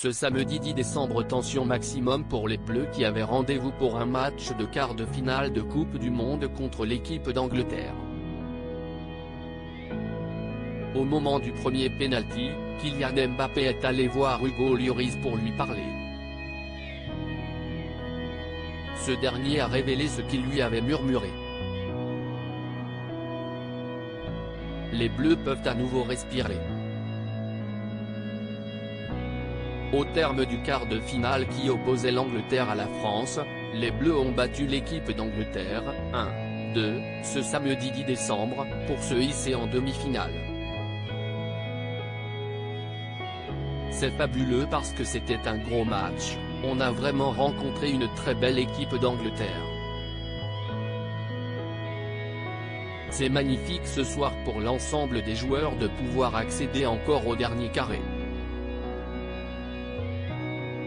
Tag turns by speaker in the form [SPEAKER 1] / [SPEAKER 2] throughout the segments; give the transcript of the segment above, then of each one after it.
[SPEAKER 1] Ce samedi 10 décembre, tension maximum pour les Bleus qui avaient rendez-vous pour un match de quart de finale de Coupe du Monde contre l'équipe d'Angleterre. Au moment du premier pénalty, Kylian Mbappé est allé voir Hugo Lloris pour lui parler. Ce dernier a révélé ce qu'il lui avait murmuré. Les Bleus peuvent à nouveau respirer. Au terme du quart de finale qui opposait l'Angleterre à la France, les Bleus ont battu l'équipe d'Angleterre, 1-2, ce samedi 10 décembre, pour se hisser en demi-finale. C'est fabuleux parce que c'était un gros match, on a vraiment rencontré une très belle équipe d'Angleterre. C'est magnifique ce soir pour l'ensemble des joueurs de pouvoir accéder encore au dernier carré.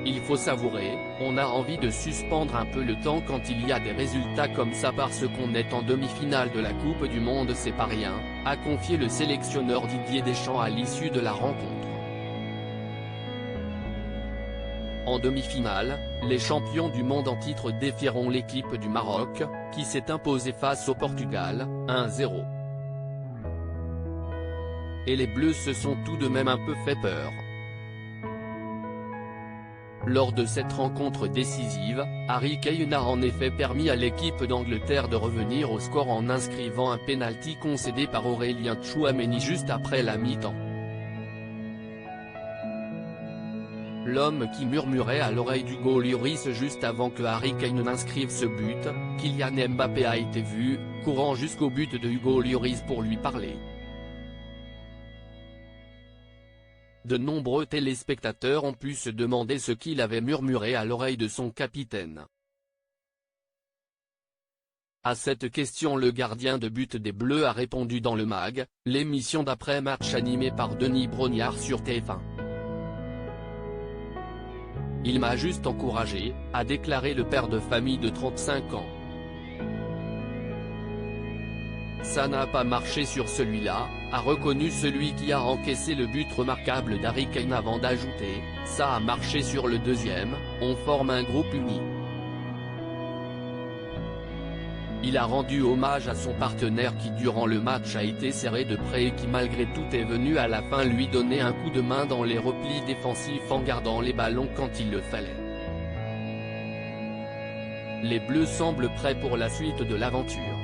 [SPEAKER 1] Il faut savourer, on a envie de suspendre un peu le temps quand il y a des résultats comme ça parce qu'on est en demi-finale de la Coupe du Monde, c'est pas rien, a confié le sélectionneur Didier Deschamps à l'issue de la rencontre. En demi-finale, les champions du monde en titre défieront l'équipe du Maroc, qui s'est imposée face au Portugal, 1-0. Et les Bleus se sont tout de même un peu fait peur. Lors de cette rencontre décisive, Harry Kane a en effet permis à l'équipe d'Angleterre de revenir au score en inscrivant un pénalty concédé par Aurélien Tchouaméni juste après la mi-temps. L'homme qui murmurait à l'oreille d'Hugo Lloris juste avant que Harry Kane n'inscrive ce but, Kylian Mbappé a été vu, courant jusqu'au but de Hugo Lloris pour lui parler. De nombreux téléspectateurs ont pu se demander ce qu'il avait murmuré à l'oreille de son capitaine. À cette question, le gardien de but des Bleus a répondu dans le MAG, l'émission d'après-match animée par Denis Brognard sur TF1. Il m'a juste encouragé, a déclaré le père de famille de 35 ans. Ça n'a pas marché sur celui-là, a reconnu celui qui a encaissé le but remarquable d'Harry Kane avant d'ajouter, ça a marché sur le deuxième, on forme un groupe uni. Il a rendu hommage à son partenaire qui durant le match a été serré de près et qui malgré tout est venu à la fin lui donner un coup de main dans les replis défensifs en gardant les ballons quand il le fallait. Les Bleus semblent prêts pour la suite de l'aventure.